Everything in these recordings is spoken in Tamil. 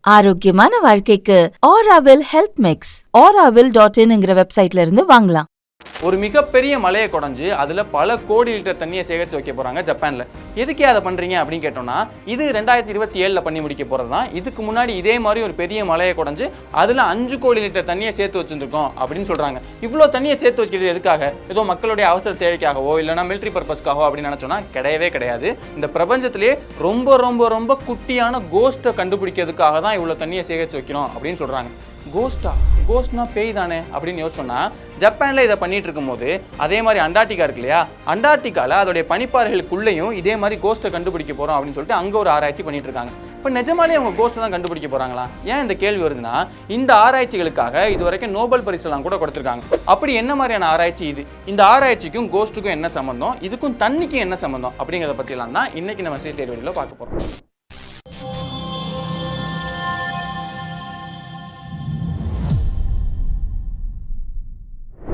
ஆரோக்கியமான வாழ்க்கைக்கு ஆராவில் ஹெல்த் மிக்ஸ் auraville.in வெப்சைட்ல இருந்து வாங்கலாம். ஒரு மிகப்பெரிய மலையை குடஞ்சு அதில் பல கோடி லிட்டர் தண்ணியை சேகரித்து வைக்க போகிறாங்க ஜப்பானில். எதுக்கே அதை பண்ணுறீங்க அப்படின்னு கேட்டோம்னா, இது 2027 பண்ணி முடிக்க போகிறது தான். இதுக்கு முன்னாடி இதே மாதிரி ஒரு பெரிய மலையை குடஞ்சு அதில் 5 கோடி லிட்டர் தண்ணியை சேர்த்து வச்சுருக்கோம் அப்படின்னு சொல்கிறாங்க. இவ்வளோ தண்ணியை சேர்த்து வைக்கிறது எதுக்காக? ஏதோ மக்களுடைய அவசர தேவைக்காகவோ இல்லைனா மிலிட்ரி பர்பஸ்க்காகவோ அப்படின்னு நினச்சோன்னா கிடையவே கிடையாது. இந்த பிரபஞ்சத்திலே ரொம்ப ரொம்ப ரொம்ப குட்டியான கோஸ்ட்டை கண்டுபிடிக்கிறதுக்காக தான் இவ்வளோ தண்ணியை சேகரித்து வைக்கிறோம் அப்படின்னு சொல்கிறாங்க. கோஸ்ட்னா பேய் தானே அப்படின்னு யோசிச்சோன்னா, ஜப்பானில் இதை பண்ணிட்டு இருக்கும்போது அதே மாதிரி அண்டார்டிகா இருக்கு இல்லையா, அண்டார்டிகாவில் அதோடைய பனிப்பாறைகளுக்குள்ளேயும் இதே மாதிரி கோஸ்ட்டை கண்டுபிடிக்க போகிறோம் அப்படின்னு சொல்லிட்டு அங்கே ஒரு ஆராய்ச்சி பண்ணிட்டு இருக்காங்க. இப்போ நிஜமாலே அவங்க கோஸ்ட்டை தான் கண்டுபிடிக்க போகிறாங்களா? ஏன் இந்த கேள்வி வருதுன்னா, இந்த ஆராய்ச்சிகளுக்காக இது வரைக்கும் நோபல் பரிசெல்லாம் கூட கொடுத்துருக்காங்க. அப்படி என்ன மாதிரியான ஆராய்ச்சி இது? இந்த ஆராய்ச்சிக்கும் கோஸ்ட்டுக்கும் என்ன சம்பந்தம், இதுக்கும் தண்ணிக்கும் என்ன சம்பந்தம் அப்படிங்கிறத பற்றிலாம் தான் இன்னைக்கு நம்ம ஸ்ரீ தேர்வடியில் பார்க்க போகிறோம்.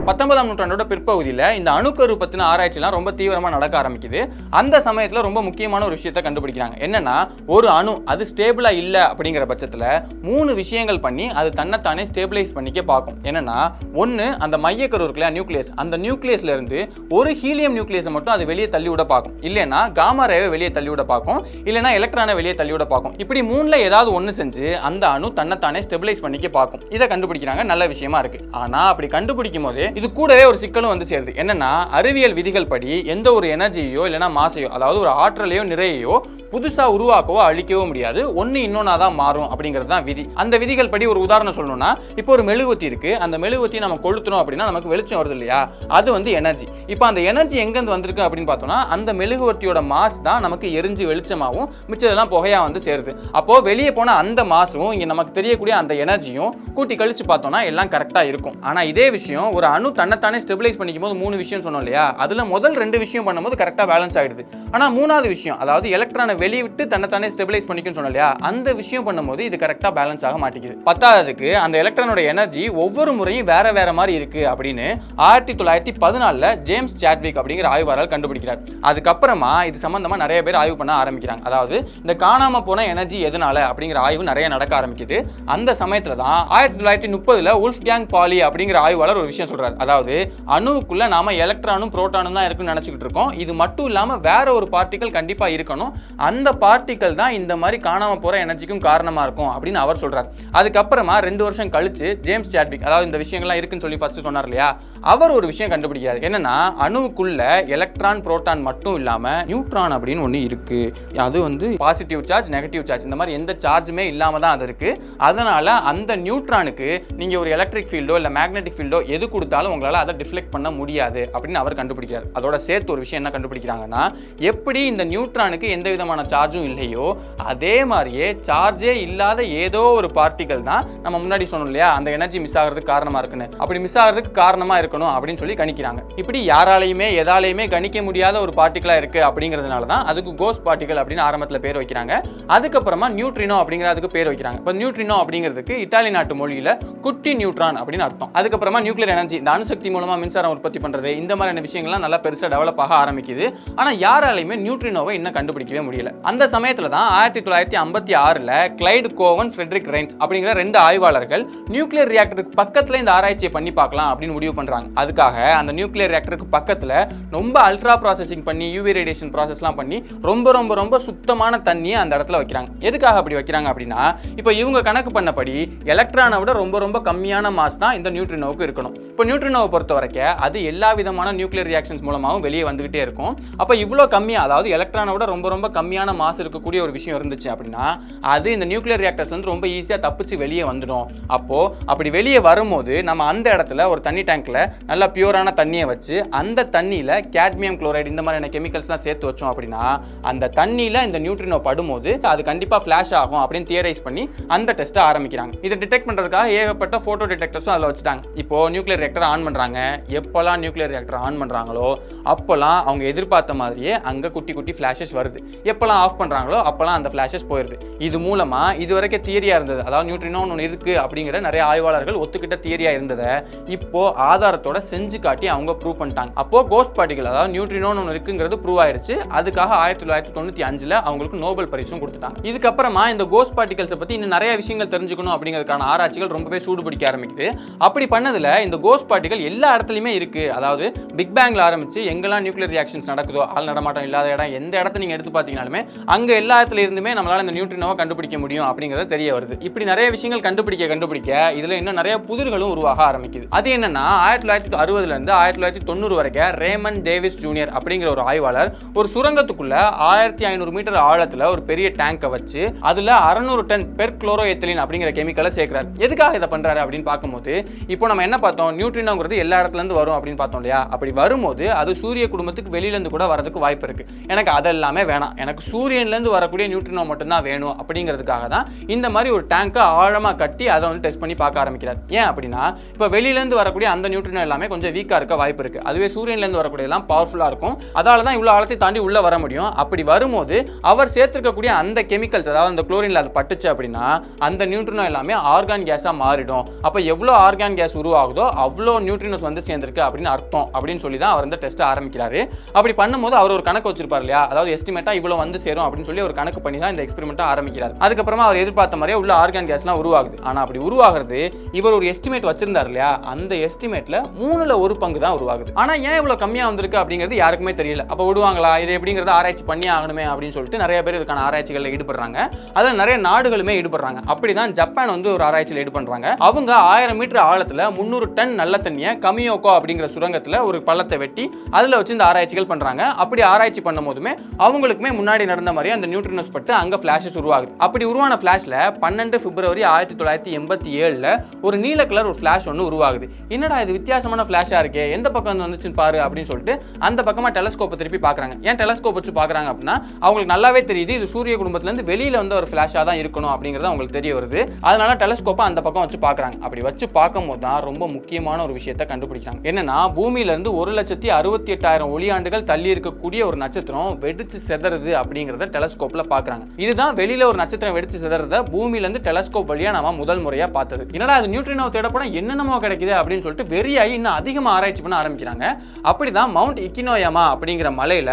19ஆம் நூற்றாண்டோட பிற்பகுதியில் இந்த அணுக்கரு பற்றின ஆராய்ச்சிலாம் ரொம்ப தீவிரமாக நடக்க ஆரம்பிக்குது. அந்த சமயத்தில் ரொம்ப முக்கியமான ஒரு விஷயத்தை கண்டுபிடிக்கிறாங்க. என்னன்னா, ஒரு அணு அது ஸ்டேபிளாக இல்லை அப்படிங்கிற பட்சத்தில் 3 விஷயங்கள் பண்ணி அது தன்னைத்தானே ஸ்டேபிளைஸ் பண்ணிக்க பார்க்கும். என்னன்னா, ஒன்று அந்த மையக்கரு இருக்குல்ல, நியூக்ளியஸ், அந்த நியூக்ளியஸ்ல இருந்து ஒரு ஹீலியம் நியூக்ளியஸை மட்டும் அது வெளியே தள்ளி விட பார்க்கும், இல்லைன்னா காமா ரேவை வெளியே தள்ளி விட பார்க்கும், இல்லைன்னா எலக்ட்ரானை வெளியே தள்ளி விட பார்க்கும். இப்படி 3ல் ஏதாவது ஒன்று செஞ்சு அந்த அணு தன்னைத்தானே ஸ்டெபிளைஸ் பண்ணிக்க பார்க்கும். இதை கண்டுபிடிக்கிறாங்க, நல்ல விஷயமா இருக்கு. ஆனால் அப்படி கண்டுபிடிக்கும் போது இது கூடவே ஒரு சிக்கலும் வந்து சேருது. என்னன்னா, அறிவியல் விதிகள் படி எந்த ஒரு எனர்ஜியோ இல்லைன்னா மாசையோ, அதாவது ஒரு ஆற்றலையோ நிறையோ புதுசாக உருவாக்கவோ அழிக்கவோ முடியாது. ஒன்று இன்னொன்னா தான் மாறும் அப்படிங்கிறது தான் விதி. அந்த விதிகள் படி ஒரு உதாரணம் சொல்லணும்னா, இப்போ ஒரு மெழுகுவத்தி இருக்கு, அந்த மெழுகுவத்தி நம்ம கொளுத்துறோம் அப்படின்னா நமக்கு வெளிச்சம் வருது இல்லையா, அது வந்து எனர்ஜி. இப்போ அந்த எனர்ஜி எங்கேருந்து வந்திருக்கு அப்படின்னு பார்த்தோம்னா, அந்த மெழுகுவர்த்தியோட மாஸ் தான் நமக்கு எரிஞ்சு வெளிச்சமாகவும் மிச்சதெல்லாம் புகையா வந்து சேருது. அப்போ வெளியே போன அந்த மாசும் இங்கே நமக்கு தெரியக்கூடிய அந்த எனர்ஜியும் கூட்டி கழிச்சு பார்த்தோம்னா எல்லாம் கரெக்டாக இருக்கும். ஆனால் இதே விஷயம் ஒரு அணு தன்னைத்தானே ஸ்டெபிளைஸ் பண்ணிக்கும் போது 3 விஷயம் சொன்னோம் இல்லையா, அதில் முதல் 2 விஷயம் பண்ணும்போது கரெக்டாக பேலன்ஸ் ஆகிடுது. ஆனால் 3வது விஷயம், அதாவது எலக்ட்ரானை வெளிவிட்டு தன்னைத்தானே ஸ்டெபிளைஸ் பண்ணிக்கும் சொன்னோம் இல்லையா, அந்த விஷயம் பண்ணும்போது இது கரெக்டாக பேலன்ஸ் ஆக மாட்டேங்குது. 10வதுக்கு அந்த எலக்ட்ரானோட எனர்ஜி ஒவ்வொரு முறையும் வேற வேற மாதிரி இருக்கு அப்படின்னு 1914 ஜேம்ஸ் சாட்விக் அப்படிங்கிற ஆய்வாளர் கண்டுபிடிக்கிறார். அதுக்கப்புறமா இது சம்பந்தமா நிறைய பேர் ஆய்வு பண்ண ஆரம்பிக்கிறாங்க. அதாவது இந்த காணாம போன எனர்ஜி எதனால அப்படிங்கிற ஆய்வு நிறைய நடக்க ஆரம்பிக்குது. அந்த சமயத்துல தான் 1930 வுல்ஃப்கேங் பாலி அப்படிங்கிற ஆய்வாளர் ஒரு விஷயம் சொல்றாரு. அதாவது அணுவுக்குள்ள நாம எலக்ட்ரானும் புரோட்டானும் தான் இருக்குன்னு நினைச்சுக்கிட்டு இருக்கோம். இது மட்டும் இல்லாம வேற ஒரு பார்ட்டிகல் கண்டிப்பா இருக்கணும். அந்த பார்ட்டிகல் தான் இந்த மாதிரி காணாம போற எனர்ஜிக்கும் காரணமா இருக்கும் அப்படின்னு அவர் சொல்றார். அதுக்கப்புறமா 2 வருஷம் கழிச்சு ஜேம்ஸ் சாட்விக், அதாவது இந்த விஷயங்கள்லாம் இருக்குன்னு சொல்லி ஃபர்ஸ்ட் சொன்னார் இல்லையா, அவர் ஒரு விஷயம் கண்டுபிடிக்கிறார். என்னன்னா, அணுவுக்குள்ள எலக்ட்ரான் புரோட்டான் மட்டும் இல்லாம நியூட்ரான் அப்படின்னு ஒன்று இருக்கு. அது வந்து பாசிட்டிவ் சார்ஜ் நெகட்டிவ் சார்ஜ் இந்த மாதிரி எந்த சார்ஜுமே இல்லாம தான் அது இருக்கு. அதனால அந்த நியூட்ரானுக்கு நீங்க ஒரு எலக்ட்ரிக் ஃபீல்டோ இல்ல மேக்னெட்டிக் ஃபீல்டோ எது கொடுத்தாலும் உங்களால அதை டிஃப்ளெக்ட் பண்ண முடியாது அப்படின்னு அவர் கண்டுபிடிக்கிறார். அதோட சேர்த்து ஒரு விஷயம் என்ன கண்டுபிடிக்கிறாங்கன்னா, எப்படி இந்த நியூட்ரானுக்கு எந்த விதமான சார்ஜும் இல்லையோ அதே மாதிரியே சார்ஜே இல்லாத ஏதோ ஒரு பார்ட்டிகல் தான் நம்ம முன்னாடி சொன்னோம் இல்லையா, அந்த எனர்ஜி மிஸ் ஆகிறதுக்கு காரணமா இருக்குன்னு, அப்படி மிஸ் ஆகிறதுக்கு காரணமா இருக்கணும் அப்படின்னு சொல்லி கணிக்கிறாங்க. இப்படி யாராலையுமே எதாலையுமே கணிக்க முடியாத ஒரு பார்ட்டிகலா இருக்கு அப்படிங்கிறதுனால தான் அதுக்கு கோஸ்ட் பார்ட்டிகல் அப்படின்னு ஆரம்பத்தில் பேர் வைக்கிறாங்க. அதுக்கப்புறமா நியூட்ரினோ அப்படிங்கிறதுக்கு பேர் வைக்கிறாங்க. இப்போ நியூட்ரினோ அப்படிங்கிறதுக்கு இத்தாலி நாட்டு மொழியில குட்டி நியூட்ரான் அப்படின்னு அர்த்தம். அதுக்கப்புறமா நியூக்ளியர் எனர்ஜி, இந்த அணுசக்தி மூலமா மின்சாரம் உற்பத்தி பண்றது, இந்த மாதிரியான விஷயங்கள்லாம் நல்லா பெருசா டெவலப் ஆக ஆரம்பிக்குது. ஆனா யாராலையுமே நியூட்ரினோவை இன்னும் கண்டுபிடிக்கவே முடியல. அந்த சமயத்துல தான் 1956 கிளைட் கோவன், ஃப்ரெட்ரிக் ரெய்ன்ஸ் அப்படிங்கிற 2 ஆய்வாளர்கள் நியூக்ளியர் ரியாக்டருக்கு பக்கத்துல இந்த ஆராய்ச்சியை பண்ணி பார்க்கலாம் அப்படின்னு முடிவு பண்றாங்க. அதுக்காக அந்த நியூக்ளியர் ரியாக்டருக்கு பக்கத்துல ரொம்ப அல்ட்ரா ப்ராசஸிங் பண்ணி யூவி ரேடியேஷன் ப்ராசஸ்லாம் பண்ணி ரொம்ப ரொம்ப ரொம்ப சுத்தமான தண்ணியை அந்த இடத்துல வைக்கிறாங்க. எதுக்காக அப்படி வைக்கிறாங்க அப்படின்னா, இப்போ இவங்க கணக்கு பண்ணபடி எலக்ட்ரானை விட ரொம்ப ரொம்ப கம்மியான மாஸ் தான் இந்த நியூட்ரினோவுக்கு இருக்கணும். இப்போ நியூட்ரினோவை பொறுத்த வரைக்கும் அது எல்லா விதமான நியூக்ளியர் ரியாக்ஷன்ஸ் மூலமாகவும் வெளியே வந்துகிட்டே இருக்கும். அப்போ இவ்வளோ கம்மியா, அதாவது எலக்ட்ரானை விட ரொம்ப ரொம்ப கம்மியான மாஸ் இருக்கக்கூடிய ஒரு விஷயம் இருந்துச்சு அப்படின்னா அது இந்த நியூக்ளியர் ரியாக்டர்ஸ் வந்து ரொம்ப ஈஸியாக தப்பிச்சு வெளியே வந்துடும். அப்போ அப்படி வெளியே வரும்போது நம்ம அந்த இடத்துல ஒரு தண்ணி டேங்க்ல நல்லா பியூரான தண்ணியை வச்சு அந்த தண்ணியில கேட்மியம் குளோரைடு இந்த மாதிரியான கெமிக்கல்ஸ்லாம் சேர்த்து வச்சோம் அப்படின்னா அந்த தண்ணியில இந்த நியூட்ரினோ படும்போது அது கண்டிப்பாக ஃபிளாஷ் ஆகும் அப்படின்னு தியரைஸ் பண்ணி அந்த டெஸ்ட்டை ஆரம்பிக்கிறாங்க. இதை டிடெக்ட் பண்றதுக்காக ஏகப்பட்ட போட்டோ டிடெக்டர்ஸும் அதில் வச்சுட்டாங்க. இப்போ நியூக்ளியர் ரியாக்டர் ஆன் பண்ணுறாங்க. எப்போல்லாம் நியூக்ளியர் ரியாக்டர் ஆன் பண்ணுறாங்களோ அப்போல்லாம் அவங்க எதிர்பார்த்த மாதிரியே அங்கே குட்டி குட்டி ஃப்ளாஷஸ் வருது. எப்போல்லாம் ஆஃப் பண்ணுறாங்களோ அப்போல்லாம் அந்த ஃப்ளாஷஸ் போயிடுது. இது மூலமாக இது வரைக்கும் தியரியாக இருந்தது, அதாவது நியூட்ரினோன்னு ஒன்று இருக்குது அப்படிங்கிற நிறைய ஆய்வாளர்கள் ஒத்துக்கிட்ட தியரியாக இருந்ததை இப்போ ஆதாரத்தோட செஞ்சு காட்டி அவங்க ப்ரூவ் பண்ணிட்டாங்க. அப்போ கோஸ்ட் பார்ட்டிகல், அதாவது நியூட்ரினோன்னு ஒன்று இருக்குங்கிறது ப்ரூவ் ஆயிடுச்சு. அதுக்காக 1995 அவங்களுக்கு நோபல் பரிசும் கொடுத்துட்டாங்க. இதுக்கப்புறமா இந்த கோஸ்ட் பார்ட்டிகல்ஸை பற்றி இன்னும் நிறைய விஷயங்கள் தெரிஞ்சுக்கணும் அப்படிங்கிறதுக்கான ஆராய்ச்சிகள் ரொம்பவே சூடுபிடிக்க ஆரம்பிக்குது. அப்படி பண்ணதுல இந்த கோஸ்ட் பார்ட்டிகல் எல்லா இடத்துலையுமே இருக்கு. அதாவது பிக் பேங்ல ஆரம்பிச்சு எங்கெல்லாம் நியூக்ளியர் ரியாக்ஷன்ஸ் நடக்குதோ, ஆள் நடமாட்டம் இல்லாத இடம் எந்த இடத்த நீங்க எடுத்து பார்த்தீங்கன்னாலுமே அங்க எல்லா இடத்துல இருந்துமே நம்மளால இந்த நியூட்ரினோவை கண்டுபிடிக்க முடியும் அப்படிங்கிறது தெரிய வருது. இப்படி நிறைய விஷயங்கள் கண்டுபிடிக்க இதுல இன்னும் நிறைய புதிர்களும் உருவாக ஆரம்பிக்குது. அது என்னன்னா 1960 இருந்து 1990 வரைக்கும் ரேமண்ட் டேவிஸ் ஜூனியர் அப்படிங்கிற ஒரு ஆய்வாளர் ஒரு சுரங்கத்துக்குள்ள 1500 மீட்டர் ஆழத்துல ஒரு பெரிய டேங்கை வச்சு அதுல 600 டன் பெர்குளோரோஎத்திலீன் அப்படிங்கிற கெமிக்கலை சேர்க்கிறார். எதுக்காக இதை பண்றாரு அப்படின்னு பார்க்கும்போது, இப்போ நம்ம என்ன பார்த்தோம், நியூட்ரினோங்கிறது எல்லா இடத்துல இருந்து வரும் அப்படின்னு பார்த்தோம் இல்லையா? அப்படி வரும்போது அது சூரிய குடும்பத்துக்கு வெளியில இருந்து கூட வரதுக்கு வாய்ப்பு இருக்கு. எனக்கு அதெல்லாமே வேணாம், எனக்கு சூரியன்ல இருந்து வரக்கூடிய நியூட்ரினோ மட்டும் தான் வேணும் அப்படிங்கிறதுக்காக தான் இந்த மாதிரி ஒரு டேங்கை ஆழமா கட்டி அதை வந்து டெஸ்ட் பண்ணி பார்க்க ஆரம்பிக்கிறார். ஏன் அப்படின்னா, இப்போ வெளியில இருந்து வரக்கூடிய அந்த நியூட்ரினோ எல்லாமே கொஞ்சம் வீக்கா இருக்க வாய்ப்பு இருக்கு. அதுவே சூரியன்ல இருந்து வரக்கூடிய எல்லாம் பவர்ஃபுல்லா இருக்கும். அதால தான் இவ்வளவு ஆழத்தை தாண்டி உள்ள வர முடியும். அப்படி வரும்போது அவர் சேர்த்திருக்கக்கூடிய அந்த கெமிக்கல்ஸ், அதாவது அந்த குளோரின்ல அது பட்டுச்சு அப்படின்னா அந்த நியூட்ரினோ எல்லாமே ஆர்கான் கேஸா மாறிடும். அப்ப எவ்வளவு ஆர்கான் கேஸ் உருவாகுதோ அவ்வளோ நியூட்ரினோஸ் வந்து சேர்ந்திருக்கு அப்படின்னு அர்த்தம் அப்படின்னு சொல்லி தான் அவர் இந்த டெஸ்ட் ஆரம்பிக்கிறாரு. அப்படி பண்ணும்போது அவர் ஒரு கணக்கு வச்சிருப்பார் இல்லையா, அதாவது எஸ்டிமேட்டா இவ்வளவு வந்து சேரும் அப்படின்னு சொல்லி ஒரு கணக்கு பண்ணி தான் இந்த எக்ஸ்பெரிமெண்ட் ஆரம்பிக்கிறார். அதுக்கப்புறமா அவர் எதிர்பார்த்த மாதிரியே உள்ள ஆர்கான் கேஸ்லாம் உருவாகுது. ஆனா அப்படி உருவாகிறது இவர் ஒரு எஸ்டிமேட் வச்சிருந்தார் இல்லையா, அந்த எஸ்டிமேட்ல 3ல் 1 பங்கு தான் உருவாகுது. ஆனா ஏன் இவ்வளவு கம்மியா வந்திருக்கு அப்படிங்கிறது யாருக்குமே தெரியல. அப்ப விடுவாங்களா, இது எப்படிங்கிறத ஆராய்ச்சி பண்ணி ஆகணுமே அப்படின்னு சொல்லிட்டு நிறைய பேர் இதுக்கான ஆராய்ச்சிகளில் ஈடுபடுறாங்க. அதுல நிறைய நாடுகளுமே ஈடுபடுறாங்க. அப்படிதான் ஜப்பான் வந்து ஒரு ஆராய்ச்சியில் ஈடுபடுறாங்க. அவங்க 1000 மீட்டர் ஆழத்துல 300 டன் நல்ல தண்ணியை கமியோகோ அப்படிங்கிற சுரங்கத்துல ஒரு பள்ளத்தை வெட்டி அதுல வச்சு இந்த ஆராய்ச்சிகள் பண்றாங்க. அப்படி ஆராய்ச்சி பண்ணும் போதுமே அவங்களுக்குமே முன்னாடி நடந்த மாதிரி அந்த நியூட்ரினோஸ் பட்டு அங்க ஃபிளாஷஸ் உருவாகுது. அப்படி உருவான ஃபிளாஷ்ல 12 பிப்ரவரி 1987 ஒரு நீல கலர் ஒரு ஃபிளாஷ் ஒன்று உருவாகுது. என்னடா இது வித்தியாசமான ஃபிளாஷா இருக்கே, எந்த பக்கம் வந்துச்சுன்னு பாரு அப்படின்னு சொல்லிட்டு அந்த பக்கமா டெலஸ்கோப்பை திருப்பி பார்க்கறாங்க. ஏன் டெலஸ்கோப் வச்சு பார்க்கறாங்க அப்படின்னா அவங்களுக்கு நல்லாவே தெரியுது இது சூரிய குடும்பத்துல இருந்து வெளியில வந்து ஒரு ஃபிளாஷா தான் இருக்கணும் அப்படிங்கிறது அவங்களுக்கு தெரிய வருது. அதனால டெலஸ்கோப்பை அந்த பக்கம் வச்சு பார்க்கறாங்க. அப்படி வச்சு பார்க்கும்போது தான் ரொம்ப முக்கியமான ஒரு விஷயத்தை கண்டுபிடிக்கிறாங்க. என்னன்னா, பூமியில இருந்து 1,68,000 ஒளியாண்டுகள் தள்ளி இருக்கக்கூடிய ஒரு நட்சத்திரம் வெடிச்சு செதறுது அப்படிங்கறத டெலஸ்கோப்ல பார்க்கறாங்க. இதுதான் வெளியில ஒரு நட்சத்திரம் வெடிச்சு செதறத பூமியில இருந்து டெலஸ்கோப் வழியா நாம முதல் முறையா பார்த்தது. என்னடா அது நியூட்ரினோ தேடப்போனா என்னென்னமோ கிடைக்குது அப்படின்னு சொல்லிட்டு வெறியாகி இன்னும் அதிகமா ஆராய்ச்சி பண்ண ஆரம்பிக்கிறாங்க. அப்படிதான் மவுண்ட் இக்கினோயாமா அப்படிங்கிற மலையில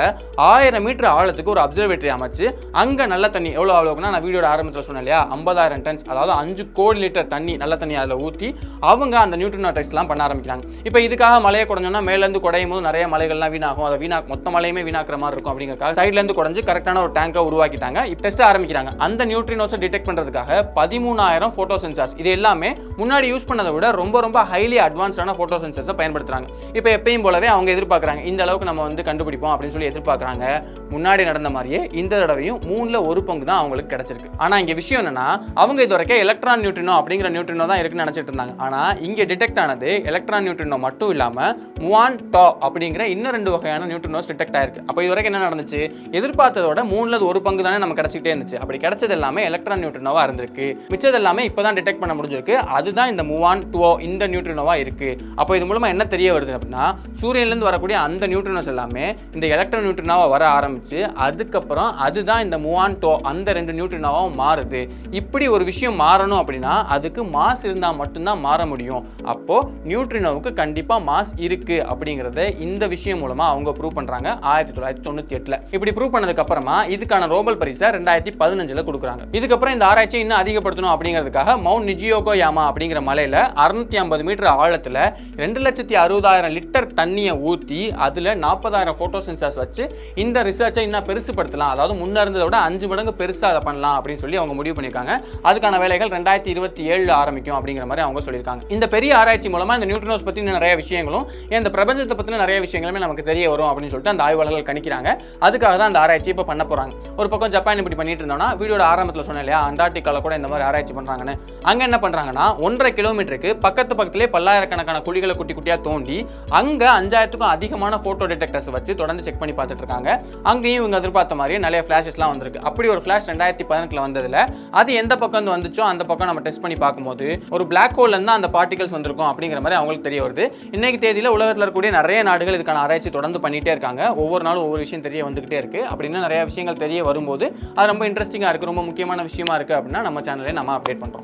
1000 மீட்டர் ஆழத்துக்கு ஒரு அப்சர்வேட்டரி அமைச்சு அங்க நல்ல தண்ணி எவ்வளவு அளவுக்குன்னா, நான் வீடியோட ஆரம்பத்தில் சொன்னேன் இல்லையா, 50,000 டன்ஸ், அதாவது 5 கோடி லிட்டர் தண்ணி நல்ல தண்ணி அதில் ஊற்றி அவங்க அந்த நியூட்ரினோ டெஸ்ட்லாம் பண்ண ஆரம்பிக்கிறாங்க. இப்போ இதுக்காக மலையை குறைஞ்சோம்னா மேலேருந்து குறையும் போது நிறைய மலைகள்லாம் வீணாகும், அதை மொத்த மலையுமே வீணாக்குற மாதிரி இருக்கும் அப்படிங்கிறதுக்காக சைட்லேருந்து குறைஞ்சு கரெக்டான ஒரு டேங்கை உருவாக்கிட்டாங்க. இப்போ டெஸ்ட் ஆரம்பிக்கிறாங்க. அந்த நியூட்ரினோஸை டிடெக்ட் பண்ணுறதுக்காக 13,000 ஃபோட்டோ சென்சார்ஸ், இது எல்லாமே முன்னாடி யூஸ் பண்ணதை விட ரொம்ப ரொம்ப ஹைலி அட்வான்ஸ்டான ஃபோட்டோ சென்சார்ஸை பயன்படுத்துறாங்க. இப்போ எப்பயும் போலவே அவங்க எதிர்பார்க்குறாங்க இந்த அளவுக்கு நம்ம வந்து கண்டுபிடிப்போம் அப்படின்னு சொல்லி எதிர்பார்க்குறாங்க. முன்னாடி நடந்த மாதிரியே இந்த தடவையும் 3ல் 1 பங்கு தான் அவங்களுக்கு கிடைச்சிருக்கு. ஆனால் இங்கே விஷயம் என்னன்னா, அவங்க இது வரைக்கும் எலக்ட்ரான் நியூட்ரினோ அப்படிங்கிற நியூட்ரினோ தான் இருக்குன்னு நினைச்சிட்டு இருந்தாங்க. ஆனால் இங்கே டிடெக்ட் ஆனது எலக்ட்ரான் நியூட்ரினோ மட்டும் இல்லாமல் முவான் டோ அப்படிங்கிற இன்னும் 2 வகையான நியூட்ரினோஸ் டிடெக்ட் ஆயிருக்கு. அப்போ இது வரைக்கும் என்ன நடந்துச்சு, எதிர்பார்த்ததோட 3ல் 1 பங்கு தானே நம்ம கிடைச்சிட்டே இருந்துச்சு. அப்படி கிடைச்சது எல்லாமே எலக்ட்ரான் நியூட்ரினோவா இருந்திருக்கு. மிச்சது எல்லாமே இப்போதான் டிடெக்ட் பண்ண முடிஞ்சிருக்கு. அதுதான் இந்த முவான் டோ இந்த நியூட்ரினோவா இருக்கு. அப்போ இது மூலமா என்ன தெரிய வருது அப்படின்னா, சூரியன்லேருந்து வரக்கூடிய அந்த நியூட்ரினோஸ் எல்லாமே இந்த எலக்ட்ரான் நியூட்ரினோவா வர ஆரம்பிச்சு அதுக்கப்புறம் அதுதான் இந்த முவான் டோ அந்த 2 நியூட்ரினோவாவும் மாறுது. இப்படி ஒரு விஷயம் மாறணும் அப்படின்னா அதுக்கு மாஸ் இருந்தால் மட்டும்தான் மாற முடியும். அப்போ நியூட்ரினோவுக்கு கண்டிப்பா மாஸ் இருக்கு அப்படிங்கறத இந்த விஷயம் மூலமா அவங்க ப்ரூவ் பண்றாங்க 1998. இப்படி ப்ரூவ் பண்ணதுக்கு அப்புறமா இதுக்கான நோபல் பரிசை 2015 கொடுக்குறாங்க. இதுக்கப்புறம் இந்த ஆராய்ச்சியை இன்னும் அதிகப்படுத்தணும் அப்படிங்கிறதுக்காக மவுண்ட் நிஜியோகோயாமா அப்படிங்கிற மலையில 650 மீட்டர் ஆழத்துல 2,60,000 லிட்டர் தண்ணியை ஊற்றி அதுல 40,000 போட்டோ சென்சார்ஸ் வச்சு இந்த ரிசர்ச்சை இன்னும் பெருசுபடுத்தலாம், அதாவது முன்ன இருந்ததை விட 5 மடங்கு பெருசா அதை பண்ணலாம் அப்படின்னு சொல்லி அவங்க முடிவு பண்ணிருக்காங்க. அதுக்கான வேலைகள் 2027 ஆரம்பிக்கும் அப்படிங்கிற மாதிரி அவங்க சொல்லியிருக்காங்க. இந்த பெரிய ஆராய்ச்சி மூலமா இந்த நியூட்ரினோஸ் பத்தி நிறைய விஷயங்களும் இந்த பிரபஞ்சத்தை பத்தின நிறைய விஷயங்களுமே நமக்கு தெரிய வரும் அப்படின்னு சொல்லிட்டு அந்த ஆய்வாளர்கள் கணிக்கிறாங்க. அதுக்காக தான் அந்த ஆராய்ச்சி இப்போ பண்ண போறாங்க. ஒரு பக்கம் ஜப்பான் இப்படி பண்ணிட்டு இருந்தோம்னா, வீடியோட ஆரம்பத்தில் சொன்னேன் இல்லையா, அண்டார்டிகால கூட இந்த மாதிரி ஆராய்ச்சி பண்றாங்கன்னு. அங்க என்ன பண்றாங்கன்னா 1.5 கிலோமீட்டருக்கு பக்கத்திலே பல்லாயிரக்கணக்கான குழிகளை குட்டி குட்டியா தோண்டி அங்க 5000க்கும் அதிகமான போட்டோ டிடெக்டர்ஸ் வச்சு தொடர்ந்து செக் பண்ணி பார்த்துட்டு இருக்காங்க. அங்கேயும் இவங்க எதிர்பார்த்த மாதிரியே நிறைய ஃபிளாஷஸ்லாம் வந்திருக்கு. அப்படி ஒரு ஃபிளாஷ் 2018 வந்ததுல அது எந்த பக்கம் வந்துச்சோ அந்த பக்கம் நம்ம டெஸ்ட் பண்ணி பார்க்கும்போது ஒரு பிளாக் ஹோல்ல இருந்து அந்த பார்ட்டிகல்ஸ் வந்திருக்கும் அப்படிங்கிற மாதிரி அவங்களுக்கு தெரிய வருது. இன்னைக்கு தேதியில உலகத்தில் இருக்கக்கூடிய நிறைய நாடுகள் இதுக்கான ஆராய்ச்சி தொடர்ந்து பண்ணிட்டே இருக்காங்க. ஒவ்வொரு நாளும் ஒவ்வொரு விஷயம் தெரிய வந்துகிட்டே இருக்கு. அப்படின்னு நிறைய விஷயங்கள் தெரிய வரும்போது அது ரொம்ப இன்ட்ரெஸ்டிங்கா இருக்கு, ரொம்ப முக்கியமான விஷயமா இருக்கு அப்படின்னா நம்ம சேனலை நம்ம அப்டேட் பண்றோம்.